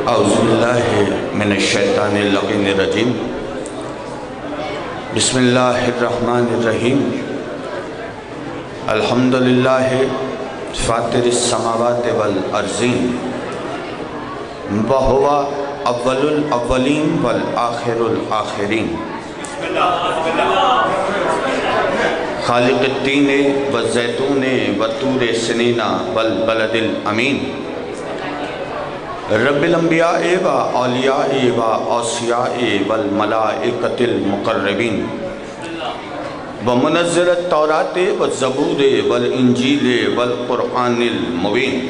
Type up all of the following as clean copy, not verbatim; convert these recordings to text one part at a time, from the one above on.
اعوذ باللہ من الشیطان اللعین الرجیم بسم اللہ الرحمن الرحیم الحمدللہ فاطر السماوات والارضین وہو اول الاولین والآخر الآخرین خالق التین والزیتون والطور سنین والبلد الامین رب الانبیاء و اولیاء و اوصیاء والملائکۃ المقربین ومنزل التوراۃ والزبور والانجیل والقرآن المبین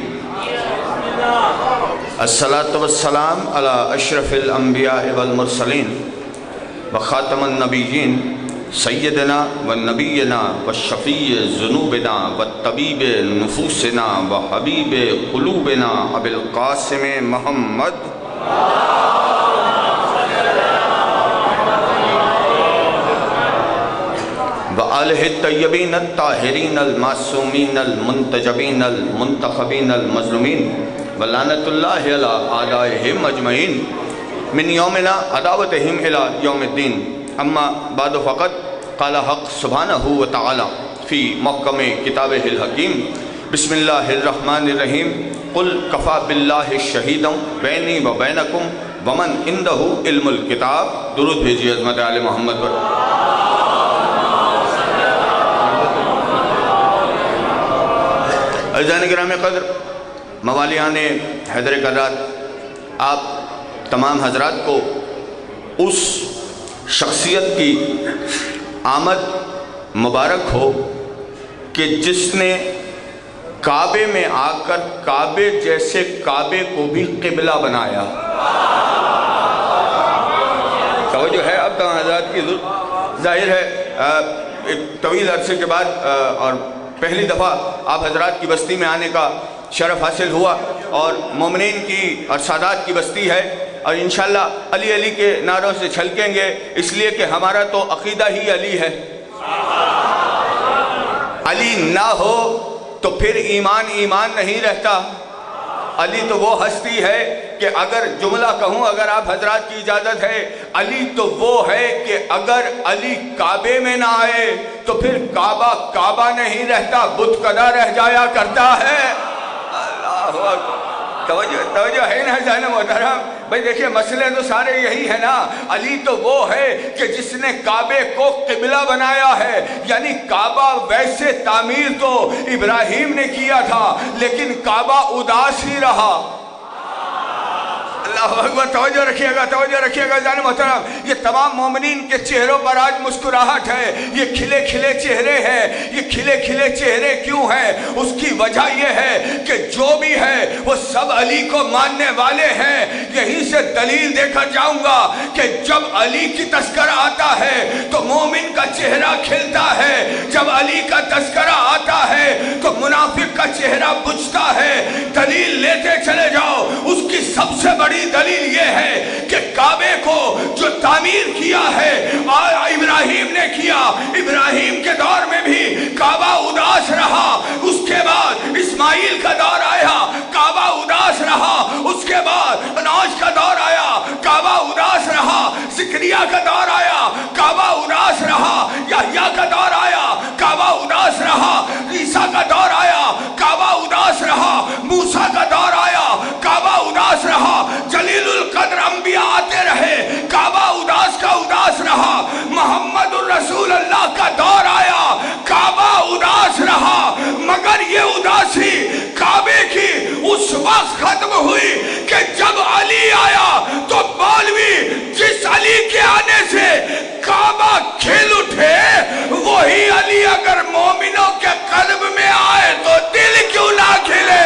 الصلاۃ والسلام علی اشرف الانبیاء والمرسلین وخاتم النبیین سیدنا والنبینا والشفیع ذنوبنا والطبیب نفوسنا وحبیب قلوبنا ابی القاسم محمد وآلہ الطیبین الطاہرین المعصومین المنتجبین المنتخبین المظلومین ولعنۃ اللہ علی اعدائہم اجمعین من یومنا عداوتہم الی یوم الدین اما بعد فقط قال حق سبحانہ وتعالی فی محکم کتابہ الحکیم بسم اللہ الرحمن الرحیم قل کفا باللہ شہیدا بینی و بینکم ومن عندہ علم الکتاب درود بھیجیے عظمت آل محمد پر عزیزان گرامی قدر موالیان حیدر کرات آپ تمام حضرات کو اس شخصیت کی آمد مبارک ہو کہ جس نے کعبے میں آ کر کعبے جیسے کعبے کو بھی قبلہ بنایا توجہ ہے اب تمام حضرات کی ظاہر ہے ایک طویل عرصے کے بعد اور پہلی دفعہ آپ حضرات کی بستی میں آنے کا شرف حاصل ہوا اور مومنین کی اور سادات کی بستی ہے اور انشاءاللہ علی علی کے نعروں سے چھلکیں گے اس لیے کہ ہمارا تو عقیدہ ہی علی ہے علی نہ ہو تو پھر ایمان ایمان نہیں رہتا علی تو وہ ہستی ہے کہ اگر جملہ کہوں اگر آپ حضرات کی اجازت ہے علی تو وہ ہے کہ اگر علی کعبے میں نہ آئے تو پھر کعبہ کعبہ نہیں رہتا بت کدا رہ جایا کرتا ہے اللہ اکبر توجہ ہے نا جان محترم بھئی دیکھیں مسئلے تو سارے یہی ہیں نا علی تو وہ ہے کہ جس نے کعبے کو قبلہ بنایا ہے یعنی کعبہ ویسے تعمیر تو ابراہیم نے کیا تھا لیکن کعبہ اداس ہی رہا اللہ اکبر توجہ رکھیے گا جان محترم یہ تمام مومنین کے چہروں پر آج مسکراہٹ ہے یہ کھلے کھلے چہرے ہیں یہ کھلے کھلے چہرے کیوں ہیں اس کی وجہ یہ ہے کہ جو بھی ہے وہ سب علی کو ماننے والے ہیں یہیں سے دلیل دے کر جاؤں گا کہ جب علی کی تذکرہ آتا ہے تو مومن کا چہرہ کھلتا ہے جب علی کا تذکرہ آتا ہے تو منافق کا چہرہ بجھتا ہے دلیل لیتے چلے جاؤ اس کی سب سے بڑی دلیل یہ ہے کہ کعبے کو جو تعمیر کیا ہے ابراہیم نے کیا ابراہیم کے دور میں بھی کعبہ اداس رہا اس کے بعد اسماعیل کا دور آیا کعبہ اداس رہا اس کے بعد انوش کا دور آیا کعبہ اداس رہا زکریا کا دور آیا کعبہ اداس رہا یحییٰ کا دور آیا کعبہ اداس رہا عیسیٰ کا دور آیا کعبہ اداس رہا موسیٰ کا دور آیا کعبہ اداس رہا جلیل القدر انبیاء آتے رہے کعبہ اداس کا اداس رہا محمد الرسول اللہ کا دور آیا کعبہ اداس رہا مگر یہ اداسی کعبے کی اس وقت ختم ہوئی کہ جب علی آیا تو مولوی جس علی کے آنے سے کعبہ کھل اٹھے وہی علی اگر مومنوں کے قلب میں آئے تو دل کیوں نہ کھلے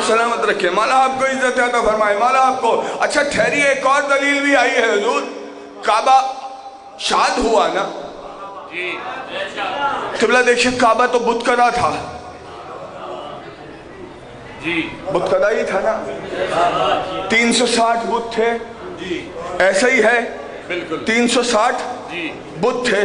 سلامت رکھے مولا آپ کو عزت عطا فرمائے مولا آپ کو اچھا ٹھہریے ایک اور دلیل بھی آئی ہے حضور کعبہ شاد ہوا نا قبلہ دیکھیں کعبہ تو بت کدا تھا بت کدا ہی تھا نا 360 بت تھے ایسا ہی ہے 360 بت تھے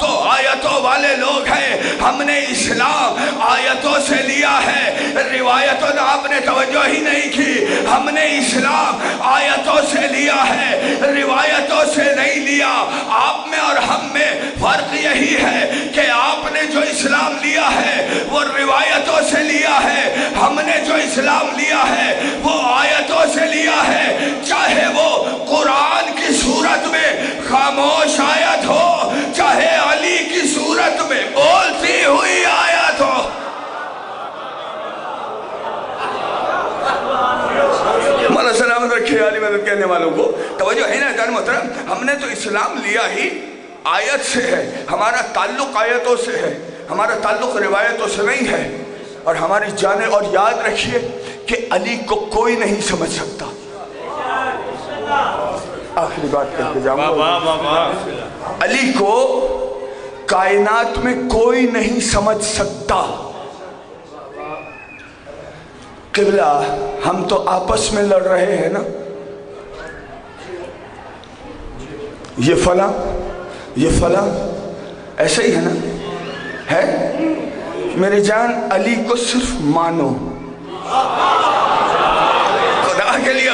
تو آیتوں والے لوگ ہیں، ہم نے اسلام آیتوں سے لیا ہے، روایتوں نے آپ نے توجہ ہی نہیں کی، ہم نے اسلام آیتوں سے لیا ہے، روایتوں سے نہیں لیا۔ آپ میں اور ہم میں فرق یہی ہے کہ آپ نے جو اسلام لیا ہے وہ روایتوں سے لیا ہے، ہم نے جو اسلام لیا ہے وہ آیتوں سے لیا ہے، چاہے وہ قرآن کی صورت میں خاموش آیت ہو، چاہے علی کی صورت میں بولتی ہوئی آیت ہو۔ مولا سلامت رکھے علی مدد کہنے والوں کو توجہ ہے نا جان محترم، ہم نے تو اسلام لیا ہی آیت سے ہے، ہمارا تعلق آیتوں سے ہے، ہمارا تعلق روایتوں سے نہیں ہے، اور ہماری جانیں اور یاد رکھیے کہ علی کو کوئی نہیں سمجھ سکتا۔ آخری بات کر کے جاؤں گا، علی کو کائنات میں کوئی نہیں سمجھ سکتا۔ قبلہ ہم تو آپس میں لڑ رہے ہیں نا، یہ فلاں یہ فلاں، ایسا ہی ہے نا، ہے میری جان، علی کو صرف مانو۔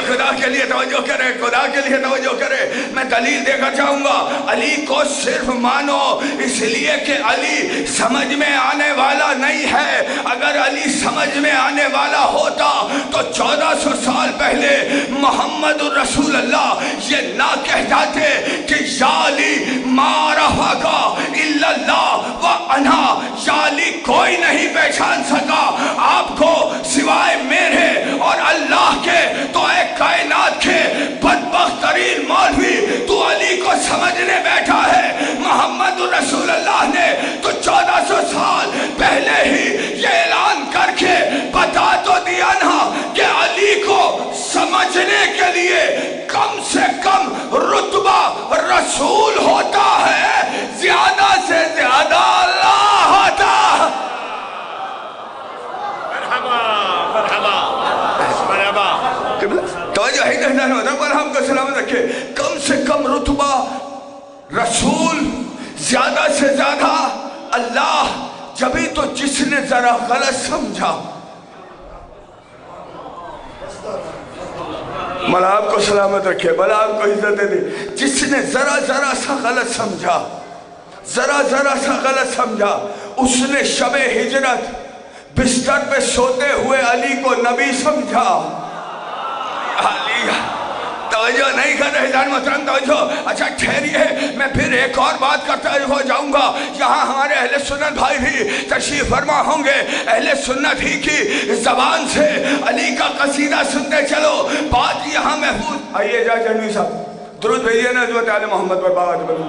خدا کے لیے توجہ کرے، خدا کے لیے توجہ کرے، میں دلیل دے کر چاہوں گا، علی کو صرف مانو، اس لیے کہ علی سمجھ میں آنے والا نہیں ہے۔ اگر علی سمجھ میں آنے والا ہوتا تو 1400 سال پہلے محمد الرسول اللہ یہ نہ کہہ جاتے کہ یا علی ما رفعک الا اللہ وانا، یا علی کوئی نہیں پہچان سکا آپ کو سوائے میرے اور اللہ کے، تو ایک کائنات کے بدبخت ترین مولوی تو علی کو سمجھنے بیٹھا ہے۔ محمد رسول اللہ نے تو 1400 سال پہلے ہی یہ اعلان کر کے بتا تو دیا نا کہ علی کو سمجھنے کے لیے کم سے کم رتبہ رسول ہوتا ہے، زیادہ سے زیادہ اللہ ہوتا۔ توجہ ہے کہنا ہوتا ہے، پر ہم کو سلامت رکھے، کم سے کم رتبہ رسول، زیادہ سے زیادہ اللہ۔ جبھی تو جس نے ذرا غلط سمجھا، مولا آپ کو سلامت رکھے، بلا آپ کو عزت دے، جس نے ذرا سا غلط سمجھا، ذرا سا غلط سمجھا، اس نے شب ہجرت بستر پہ سوتے ہوئے علی کو نبی سمجھا۔ توجہ نہیں کر رہے جان محترم، توجہ۔ اچھا ٹھہریے، میں پھر ایک اور بات کرتا ہو جاؤں گا۔ یہاں ہمارے اہل سنت بھائی بھی تشریف فرما ہوں گے، اہل سنت ہی کی زبان سے علی کا قصیدہ سنتے چلو، بات یہاں محفوظ۔ آئیے جا جنوی صاحب درود بھیجئے نا حضرت آل محمد پر بات بلو۔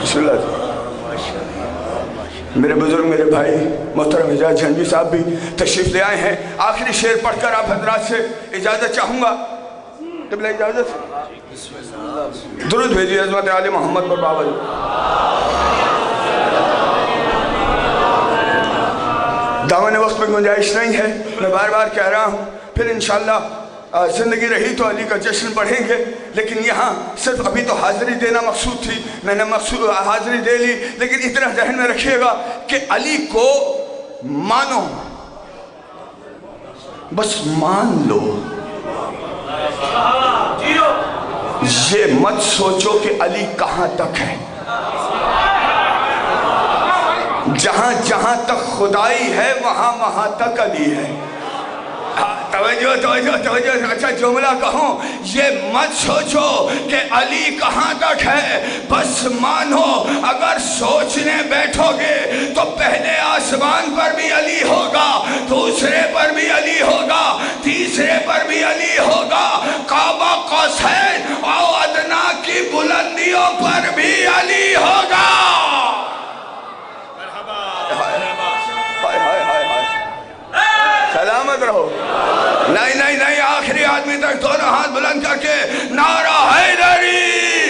بسم اللہ۔ میرے بزرگ، میرے بھائی محترم اجازت جھنجوی صاحب بھی تشریف لے آئے ہیں، آخری شعر پڑھ کر آپ حضرات سے اجازت چاہوں گا، قبلہ اجازت۔ درود بھیجئے حضرت آل محمد پر بابا جی۔ دامن وقت میں گنجائش نہیں ہے، میں بار بار کہہ رہا ہوں، پھر انشاءاللہ زندگی رہی تو علی کا جشن پڑھیں گے، لیکن یہاں صرف ابھی تو حاضری دینا مقصود تھی، میں نے حاضری دے لی، لیکن اتنا ذہن میں رکھیے گا کہ علی کو مانو، بس مان لو، یہ مت سوچو کہ علی کہاں تک ہے۔ جہاں تک خدائی ہے وہاں تک علی ہے۔ توجہ، اچھا جملہ کہوں، یہ مت سوچو کہ علی کہاں تک ہے، بس مانو، اگر سوچنے بیٹھو گے تو پہلے آسمان پر بھی علی ہوگا، دوسرے پر بھی علی ہوگا، تیسرے پر بھی علی ہوگا، کعبہ قوسین اور ادنا کی بلندیوں پر بھی علی ہوگا۔ سلامت رہو۔ نہیں، آخری آدمی تک دونوں ہاتھ بلند کر کے نعرہ حیدری،